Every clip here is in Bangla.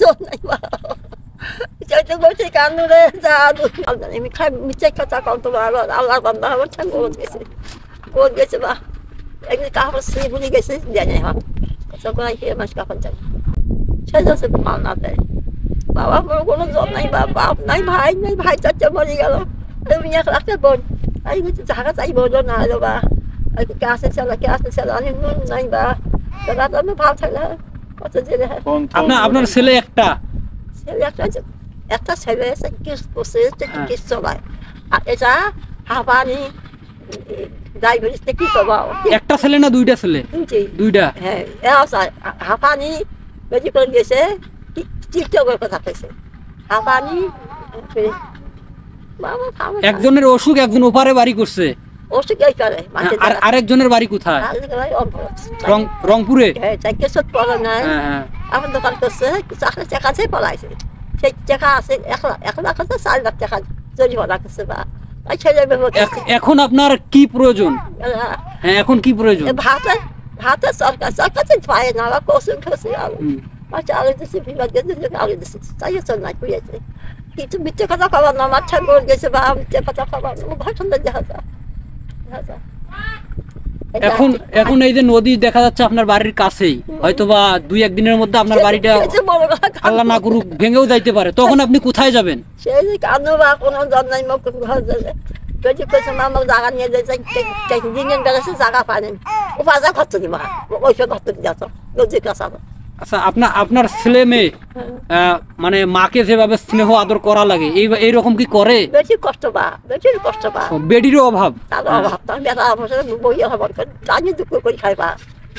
জোর নাই বা চাইতে বসে কান্দুরে জাদু আমি খাই মিথ্যে কথা কত আল্লাহর বান্দা আমার ঠান্ডা কোন গেছে বা একদিন কাপড় শুয়ে ভুলে গেছে জানি হন তখন খেয়ে মাছ কাপড় যাবে সে যাচ্ছে মাল না দেয় বাবা আমার কোনো জল নাই বা বাপ নাই ভাই চারটে মরে গেল তুমি এক রাখতে বোন এই জায়গা চাই বলো না এলো বা গ্যাসে চালা আমি নুন নাই বা দাদা তো আমি ভাব থাকলে কত জেলে আপনার ছেলে একটা একটা ছেলে এসে কিস বসে কিস চলায় আর এটা হাঁপানি ডায়াবেটিস কি করবো একটা ছেলে না দুইটা ছেলে দুইটা হ্যাঁ হাঁপানি বেশি করে গেছে টিকটকের কথা কইছে হাঁপানি একজনের অসুখ একজন ওপারে বাড়ি করছে অসুখ এই করে আর আরেকজনের বাড়ি কোথায় রংপুরে কেসত পড়া নাই আমার দোকান করছে টাকা আছে পলাইছে সেই টাকা আছে 1 লাখ আছে 4 লাখ টাকা জরিমানা করছে বা এখন আপনার কি প্রয়োজন হ্যাঁ এখন কি প্রয়োজন ভাতে সরকার পায় না কসুন খসে আচ্ছা আগে দিচ্ছে বিভাগ আগে দিচ্ছে তাই চল নাই করেছে কিছু মিথ্যে কথা খাবার না মাছ গড় গেছে বা মিথ্যে কথা খাবার ভাষণ দেখা যায় এখন এই যে নদী দেখা যাচ্ছে আপনার বাড়ির কাছেই হয়তো বা 2-1 দিনের মধ্যে আপনার বাড়িটা আল্লাহ না করুক ভেঙেও যাইতে পারে তখন আপনি কোথায় যাবেন সেই কান্দো বা কোনো জন নাই মুখ ঘর যাবে যদি কইছে মামা জায়গা নিয়ে যাই দিনের বেলা জায়গা পানেন ও বাজার খরচ দিবা ওই সব খরচ দিচ্ছ নদীর কাছে আচ্ছা আপনার ছেলে মেয়ে মানে মাকে যেভাবে স্নেহ আদর করা লাগে এইরকম কি করে বেশি কষ্ট বা বেডিরও অভাব তার অভাব তার বেটা বই অভাব জানি দুঃখ করে খাইবা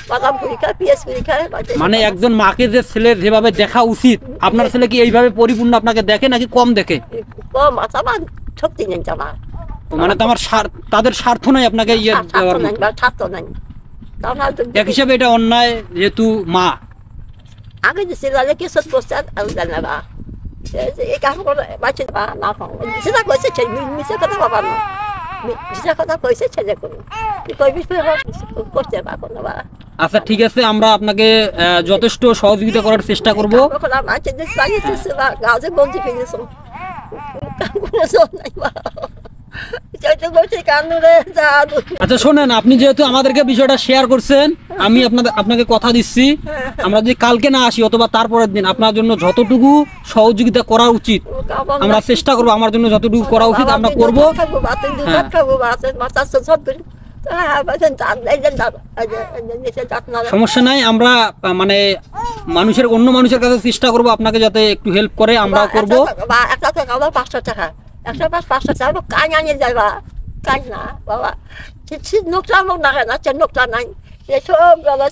বাদাম করে খায় পিঁয়াজ করে খায় মানে একজন মাকে যে ছেলে যেভাবে দেখা উচিত আপনার ছেলে কি এইভাবে পরিপূর্ণ আপনাকে দেখে নাকি কম দেখে কম আছে আমার শক্তি নেই আমার মানে তাদের স্বার্থ নাই আপনাকে ইয়ে দেওয়ার স্বার্থ নাই এক হিসাবে এটা অন্যায় যেহেতু মা আগে যে ছেলে কেসত বসছে আর জানে বা এই কাম করে বাচ্চা বা না সেটা কইছে মিশে কথা বাবা না মিশে কথা কইছে ছেলে কোনো কই বিষয় করতে বা কোনো বা আচ্ছা ঠিক আছে আমরা আপনাকে যথেষ্ট সহযোগিতা করার চেষ্টা করব আচ্ছা যে সাইছে বা গাজে বলতে ফেলেছো কোনো জোর নাই বা আচ্ছা শোনেন আপনি যেহেতু আমাদেরকে বিষয়টা শেয়ার করছেন আমি আপনাকে কথা দিচ্ছি আমরা যদি কালকে না আসি অথবা তারপরের দিন আপনার জন্য যতটুকু সহযোগিতা করা উচিত আমরা চেষ্টা করবো আমার জন্য যতটুকু করা উচিত আমরা করবো সমস্যা নাই আমরা মানে অন্য মানুষের কাছে চেষ্টা করবো আপনাকে যাতে একটু হেল্প করে আমরা করবো 500 টাকা 500 টাকা কাজ আনিয়ে যাইবা কাজ না বাবা নোকটা মুখ না কেন নোকটা নাই সব গেলা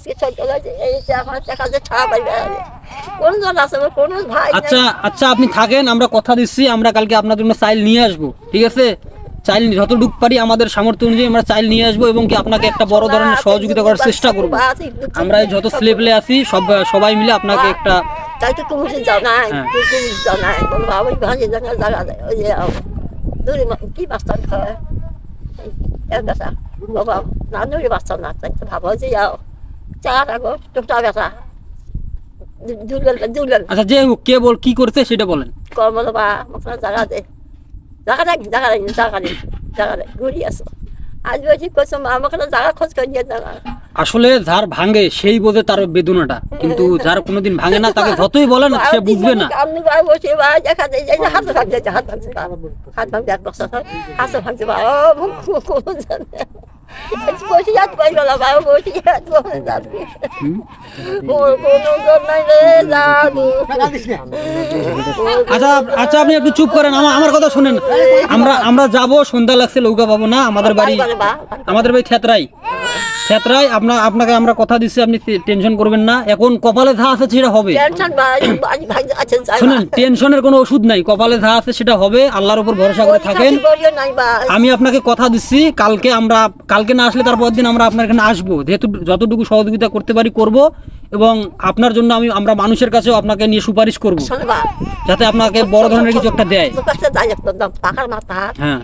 এই আমার টাকা যে ছাড়া পাইবে কোন জন আছে কোনো ভাই আচ্ছা আপনি থাকেন আমরা কথা দিচ্ছি আমরা কালকে আপনার জন্য চাইল নিয়ে আসবো ঠিক আছে চাইল যতটুকু পারি আমাদের সামর্থ্য অনুযায়ী আমরা চাইল নিয়ে আসবো এবং কি আপনাকে একটা বড় ধরনের সহযোগিতা করার চেষ্টা করবো আমরা যত ছেলেপেলে আছি সবাই মিলে আপনাকে একটা তাই তো তুমি জানাই জানাই বাবা ওই ভাঙে জায়গা ওই যে দূরে কি বাস্তা খায় একা বাবা না দূরে বাস্তা না তাই তো ভাবো যে যাও চার আগো টুকটা বেটা দুলল আচ্ছা যে কে কি করতে সেটা বলেন কর্ম বাবা মশলা জায়গা ঘুরি আসো আজ বলছি কইছো আমাকে জায়গা খোঁজ করে নিয়ে জায়গা আসলে যার ভাঙে সেই বোঝে তার বেদনাটা কিন্তু যার কোনোদিন ভাঙে না তাকে যতই বলেন সে বুঝবে না আমি বসে বা দেখা যায় যে হাত ভাঙছে হাত ভাঙছে এক বছর হাত ভাঙছে বা কোন জানে বসে যাত পাই গেল বাবা বসে যাত বসে যাত আচ্ছা আপনি একটু চুপ করেন আমার কথা শুনেন আমরা যাবো সন্ধ্যা লাগছে লৌকা পাবো না আমাদের বাড়ি ক্ষেত্রাই আপনাকে আমরা কথা দিচ্ছি আপনি টেনশন করবেন না এখন কপালে যা আছে সেটা হবে শুনেন টেনশনের কোনো ওষুধ নাই কপালে যা আছে সেটা হবে আল্লাহর উপর ভরসা করে থাকেন আমি আপনাকে কথা দিচ্ছি কালকে না আসলে তারপর দিন আমরা আপনার এখানে আসবো যেহেতু যতটুকু সহযোগিতা করতে পারি করব এবং আপনার জন্য আমরা মানুষের কাছেও আপনাকে নিয়ে সুপারিশ করব যাতে আপনাকে বড় ধরনের কিছু একটা দেয় হ্যাঁ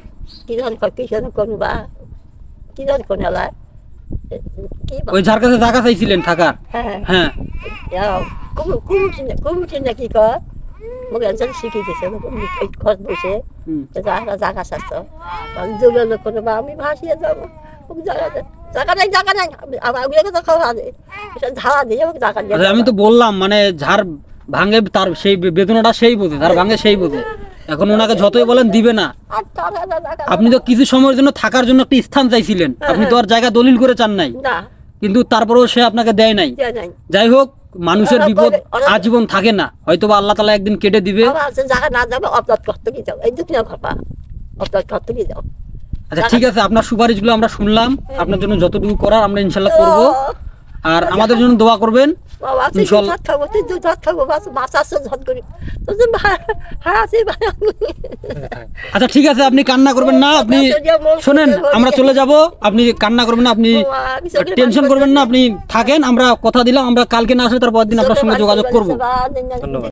কি ওই যার কাছে জায়গা চাইছিলেন থাকার? হ্যাঁ হ্যাঁ কমিটি না কি কয় মোক একজন শিখিয়ে দিয়েছে ঘর বসে হুম। জায়গা চাচ্ছ যোগাযোগ করে বা আমি ভাসিয়ে যাবো জায়গা নেই আমার তো খাওয়া দেয় ঝাড়া দিয়ে আমাকে জায়গা দিয়ে আচ্ছা, আমি তো বললাম মানে ঝাড় ভাঙে তার সেই বেদনাটা সেই বোঝে, ঝাড় ভাঙে সেই বোঝে। এখন ওনাকে যতই বলেন দিবে না। 8,000 টাকা আপনি তো কিছু সময়ের জন্য থাকার জন্য একটা স্থান চাইছিলেন, আপনি তো আর জায়গা দলিল করে চান নাই, না কিন্তু তারপরেও সে আপনাকে দেয় নাই। দিয়ে নাই যাই হোক, মানুষের বিপদ আজীবন থাকে না, হয়তো বা আল্লাহ তাআলা একদিন কেটে দিবে। আমার আছে জায়গা না যাবে অপরাধ করতে কি যাও এই দুঃখ না ভাবা অপরাধ করতে কি যাও আচ্ছা ঠিক আছে, আপনার সুপারিশগুলো আমরা শুনলাম, আপনার জন্য যতটুকু করার আমরা ইনশাল্লাহ করব। আর আমাদের জন্য দোয়া করবেন বাবা তুই ইনশাল্লাহ। ভাত খাবো তুই দুধ ভাত খাবো মাছ আসছে ঝট করি তোর যে হারাছি আচ্ছা ঠিক আছে, আপনি কান্না করবেন না, আপনি শোনেন আমরা চলে যাব, আপনি কান্না করবেন না, আপনি টেনশন করবেন না, আপনি থাকেন। আমরা কথা দিলাম, আমরা কালকে না আসলে তার পরের দিন আপনার সঙ্গে যোগাযোগ করব। ধন্যবাদ।